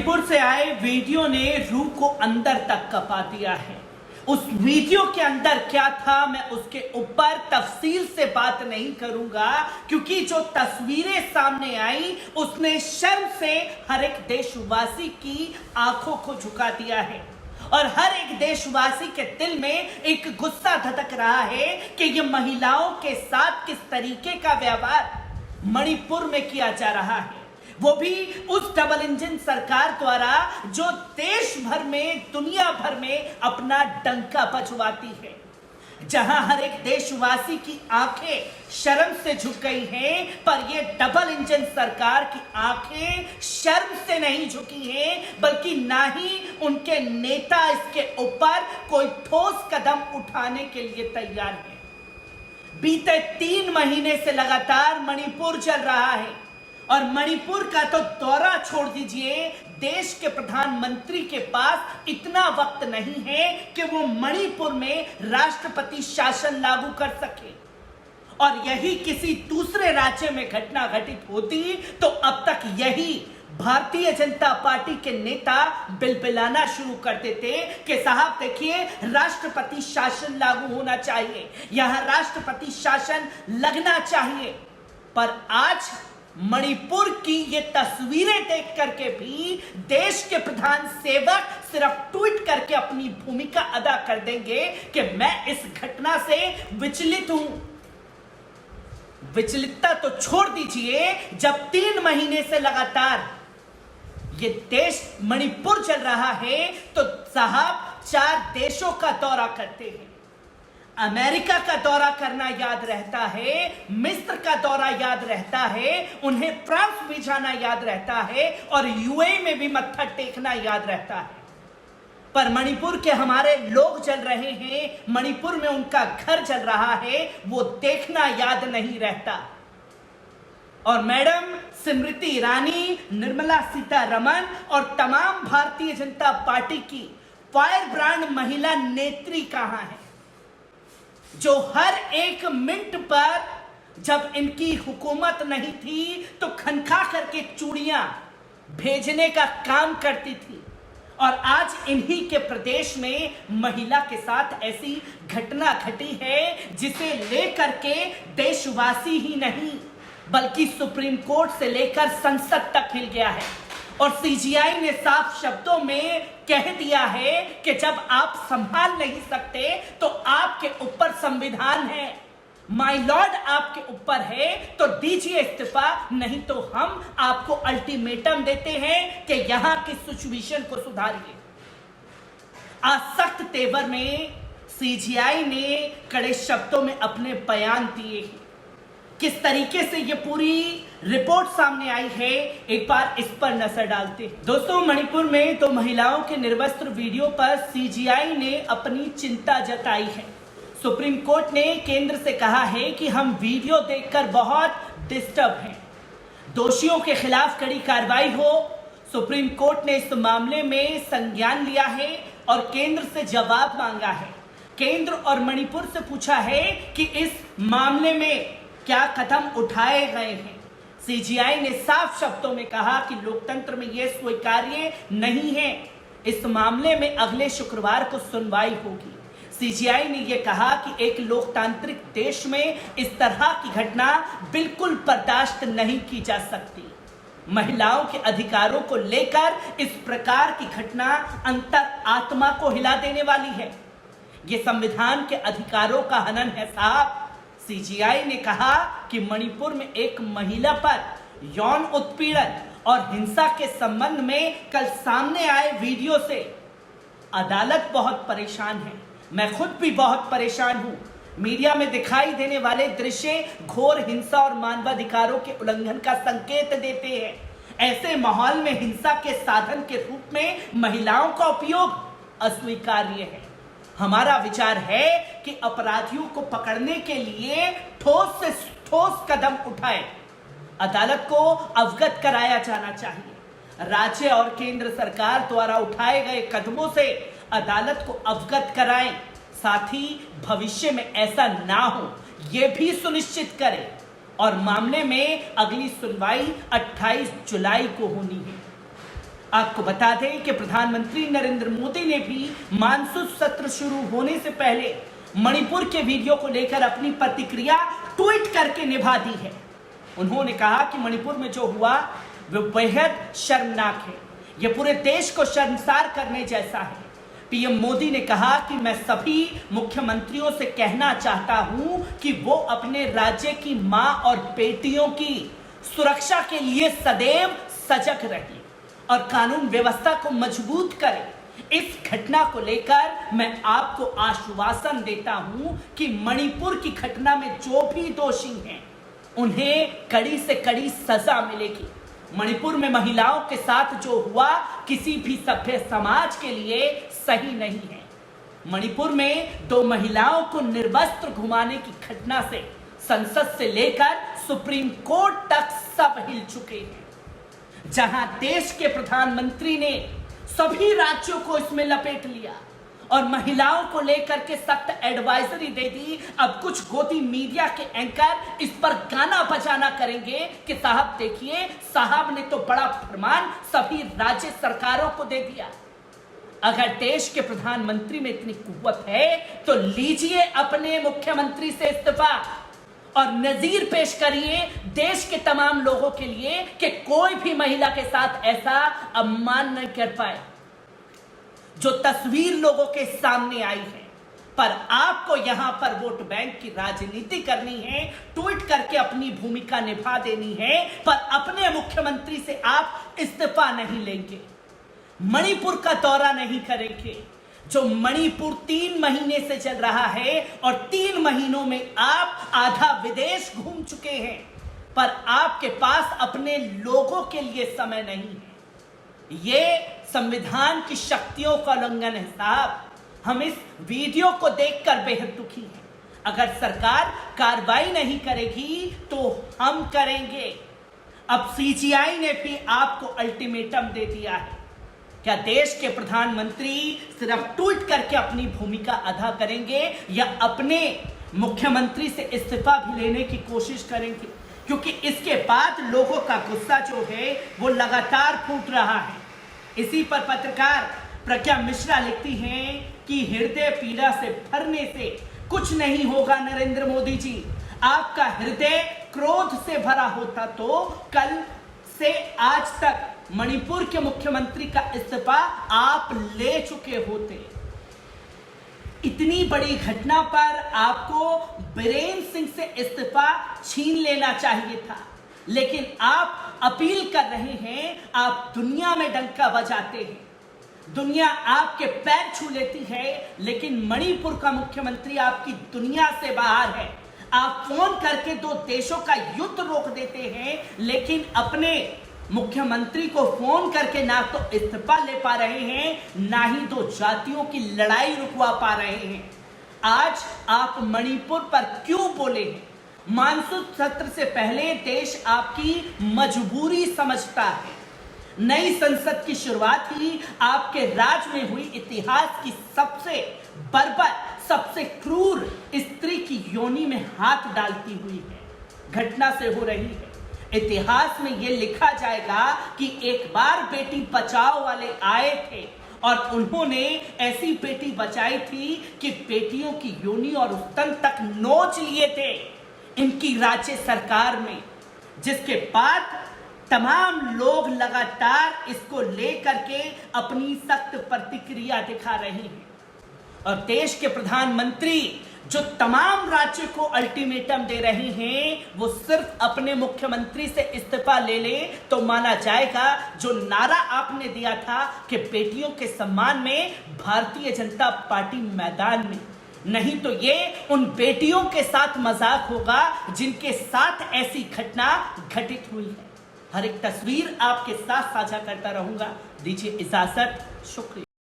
मणिपुर से आए वीडियो ने रूह को अंदर तक कपा दिया है। उस वीडियो के अंदर क्या था मैं उसके ऊपर तफसील से बात नहीं करूंगा, क्योंकि जो तस्वीरें सामने आई उसने शर्म से हर एक देशवासी की आंखों को झुका दिया है और हर एक देशवासी के दिल में एक गुस्सा धधक रहा है कि ये महिलाओं के साथ किस तरीके का व्यवहार मणिपुर में किया जा रहा है, वो भी उस डबल इंजन सरकार द्वारा जो देश भर में दुनिया भर में अपना डंका बजवाती है, जहां हर एक देशवासी की आंखें शर्म से झुक गई हैं, पर ये डबल इंजन सरकार की आंखें शर्म से नहीं झुकी हैं, बल्कि ना ही उनके नेता इसके ऊपर कोई ठोस कदम उठाने के लिए तैयार हैं। बीते 3 महीने से लगातार मणिपुर चल रहा है और मणिपुर का तो दौरा छोड़ दीजिए, देश के प्रधानमंत्री के पास इतना वक्त नहीं है कि वो मणिपुर में राष्ट्रपति शासन लागू कर सके। और यही किसी दूसरे राज्य में घटना घटित होती तो अब तक यही भारतीय जनता पार्टी के नेता बिलबिलाना शुरू कर देते कि साहब देखिए, राष्ट्रपति शासन लागू होना चाहिए, यहां राष्ट्रपति शासन लगना चाहिए। पर आज मणिपुर की ये तस्वीरें देख करके भी देश के प्रधान सेवक सिर्फ ट्वीट करके अपनी भूमिका अदा कर देंगे कि मैं इस घटना से विचलित हूं। विचलितता तो छोड़ दीजिए, जब 3 महीने से लगातार ये देश मणिपुर चल रहा है तो साहब 4 देशों का दौरा करते हैं। अमेरिका का दौरा करना याद रहता है, मिस्र का दौरा याद रहता है, उन्हें फ्रांस भी जाना याद रहता है और यूएई में भी मत्था टेकना याद रहता है। पर मणिपुर के हमारे लोग जल रहे हैं, मणिपुर में उनका घर जल रहा है, वो देखना याद नहीं रहता। और मैडम स्मृति ईरानी, निर्मला सीतारमण और तमाम भारतीय जनता पार्टी की फायर ब्रांड महिला नेत्री कहां है, जो हर एक मिनट पर जब इनकी हुकूमत नहीं थी तो खनखा करके चूड़ियां भेजने का काम करती थी। और आज इन्हीं के प्रदेश में महिला के साथ ऐसी घटना घटी है जिसे लेकर के देशवासी ही नहीं बल्कि सुप्रीम कोर्ट से लेकर संसद तक हिल गया है। और सीजीआई ने साफ शब्दों में कह दिया है कि जब आप संभाल नहीं सकते तो आपके ऊपर संविधान है, माय लॉर्ड आपके ऊपर है, तो दीजिए इस्तीफा, नहीं तो हम आपको अल्टीमेटम देते हैं कि यहां की सिचुएशन को सुधारिए। आज सख्त तेवर में सीजीआई ने कड़े शब्दों में अपने बयान दिए हैं। किस तरीके से ये पूरी रिपोर्ट सामने आई है, एक बार इस पर नजर डालते हैं। दोस्तों, मणिपुर में तो महिलाओं के निर्वस्त्र वीडियो पर सीजीआई ने अपनी चिंता जताई है। सुप्रीम कोर्ट ने केंद्र से कहा है कि हम वीडियो देखकर बहुत डिस्टर्ब हैं, दोषियों के खिलाफ कड़ी कार्रवाई हो। सुप्रीम कोर्ट ने इस मामले में संज्ञान लिया है और केंद्र से जवाब मांगा है। केंद्र और मणिपुर से पूछा है कि इस मामले में क्या कदम उठाए गए हैं। सीजीआई ने साफ शब्दों में कहा कि लोकतंत्र में यह स्वीकार्य नहीं है। इस मामले में अगले शुक्रवार को सुनवाई होगी। सीजीआई ने यह कहा कि एक लोकतांत्रिक देश में इस तरह की घटना बिल्कुल बर्दाश्त नहीं की जा सकती। महिलाओं के अधिकारों को लेकर इस प्रकार की घटना अंतर आत्मा को हिला देने वाली है। यह संविधान के अधिकारों का हनन है साहब। सीजीआई ने कहा कि मणिपुर में एक महिला पर यौन उत्पीड़न और हिंसा के संबंध में कल सामने आए वीडियो से अदालत बहुत परेशान है। मैं खुद भी बहुत परेशान हूं। मीडिया में दिखाई देने वाले दृश्य घोर हिंसा और मानवाधिकारों के उल्लंघन का संकेत देते हैं। ऐसे माहौल में हिंसा के साधन के रूप में महिलाओं का उपयोग अस्वीकार्य है। हमारा विचार है कि अपराधियों को पकड़ने के लिए ठोस से ठोस कदम उठाए, अदालत को अवगत कराया जाना चाहिए। राज्य और केंद्र सरकार द्वारा उठाए गए कदमों से अदालत को अवगत कराएं, साथ ही भविष्य में ऐसा ना हो यह भी सुनिश्चित करें। और मामले में अगली सुनवाई 28 जुलाई को होनी है। आपको बता दें कि प्रधानमंत्री नरेंद्र मोदी ने भी मानसून सत्र शुरू होने से पहले मणिपुर के वीडियो को लेकर अपनी प्रतिक्रिया ट्वीट करके निभा दी है। उन्होंने कहा कि मणिपुर में जो हुआ वो बेहद शर्मनाक है, यह पूरे देश को शर्मसार करने जैसा है। पीएम मोदी ने कहा कि मैं सभी मुख्यमंत्रियों से कहना चाहता हूं कि वो अपने राज्य की मां और बेटियों की सुरक्षा के लिए सदैव सजग रहें और कानून व्यवस्था को मजबूत करें। इस घटना को लेकर मैं आपको आश्वासन देता हूं कि मणिपुर की घटना में जो भी दोषी हैं उन्हें कड़ी से कड़ी सजा मिलेगी। मणिपुर में महिलाओं के साथ जो हुआ किसी भी सभ्य समाज के लिए सही नहीं है। मणिपुर में 2 महिलाओं को निर्वस्त्र घुमाने की घटना से संसद से लेकर सुप्रीम कोर्ट तक सब हिल चुके हैं। जहां देश के प्रधानमंत्री ने सभी राज्यों को इसमें लपेट लिया और महिलाओं को लेकर के सख्त एडवाइजरी दे दी। अब कुछ गोदी मीडिया के एंकर इस पर गाना बजाना करेंगे कि साहब देखिए, साहब ने तो बड़ा फरमान सभी राज्य सरकारों को दे दिया। अगर देश के प्रधानमंत्री में इतनी कुव्वत है तो लीजिए अपने मुख्यमंत्री से इस्तीफा और नजीर पेश करिए देश के तमाम लोगों के लिए कि कोई भी महिला के साथ ऐसा अपमान नहीं कर पाए। जो तस्वीर लोगों के सामने आई है, पर आपको यहां पर वोट बैंक की राजनीति करनी है, ट्वीट करके अपनी भूमिका निभा देनी है, पर अपने मुख्यमंत्री से आप इस्तीफा नहीं लेंगे, मणिपुर का दौरा नहीं करेंगे। जो मणिपुर 3 महीने से चल रहा है और 3 महीनों में आप आधा विदेश घूम चुके हैं, पर आपके पास अपने लोगों के लिए समय नहीं है। ये संविधान की शक्तियों का उल्लंघन है साहब। हम इस वीडियो को देखकर बेहद दुखी हैं। अगर सरकार कार्रवाई नहीं करेगी तो हम करेंगे। अब सीजीआई ने भी आपको अल्टीमेटम दे दिया है। क्या देश के प्रधानमंत्री सिर्फ ट्वीट करके अपनी भूमिका अदा करेंगे या अपने मुख्यमंत्री से इस्तीफा भी लेने की कोशिश करेंगे? क्योंकि इसके बाद लोगों का गुस्सा जो है वो लगातार फूट रहा है। इसी पर पत्रकार प्रज्ञा मिश्रा लिखती हैं कि हृदय पीड़ा से भरने से कुछ नहीं होगा नरेंद्र मोदी जी। आपका हृदय क्रोध से भरा होता तो कल से आज तक मणिपुर के मुख्यमंत्री का इस्तीफा आप ले चुके होते। इतनी बड़ी घटना पर आपको बीरेन सिंह से इस्तीफा छीन लेना चाहिए था, लेकिन आप अपील कर रहे हैं, आप दुनिया में डंका बजाते हैं, दुनिया आपके पैर छू लेती है, लेकिन मणिपुर का मुख्यमंत्री आपकी दुनिया से बाहर है। आप फोन करके 2 देशों का युद्ध रोक देते हैं, लेकिन अपने मुख्यमंत्री को फोन करके ना तो इस्तीफा ले पा रहे हैं, ना ही 2 जातियों की लड़ाई रुकवा पा रहे हैं। आज आप मणिपुर पर क्यों बोले हैं? मानसून सत्र से पहले देश आपकी मजबूरी समझता है। नई संसद की शुरुआत ही आपके राज में हुई इतिहास की सबसे बर्बर, सबसे क्रूर स्त्री की योनि में हाथ डालती हुई है घटना से हो रही है। इतिहास में यह लिखा जाएगा कि एक बार बेटी बचाओ वाले आए थे और उन्होंने ऐसी बेटी बचाई थी कि बेटियों की योनि और उस्तन तक नोच लिए थे इनकी राज्य सरकार में, जिसके बाद तमाम लोग लगातार इसको लेकर के अपनी सख्त प्रतिक्रिया दिखा रहे हैं। और देश के प्रधानमंत्री जो तमाम राज्यों को अल्टीमेटम दे रहे हैं, वो सिर्फ अपने मुख्यमंत्री से इस्तीफा ले ले तो माना जाएगा। जो नारा आपने दिया था कि बेटियों के सम्मान में भारतीय जनता पार्टी मैदान में, नहीं तो ये उन बेटियों के साथ मजाक होगा जिनके साथ ऐसी घटना घटित हुई है। हर एक तस्वीर आपके साथ साझा करता रहूंगा। दीजिए इजाजत, शुक्रिया।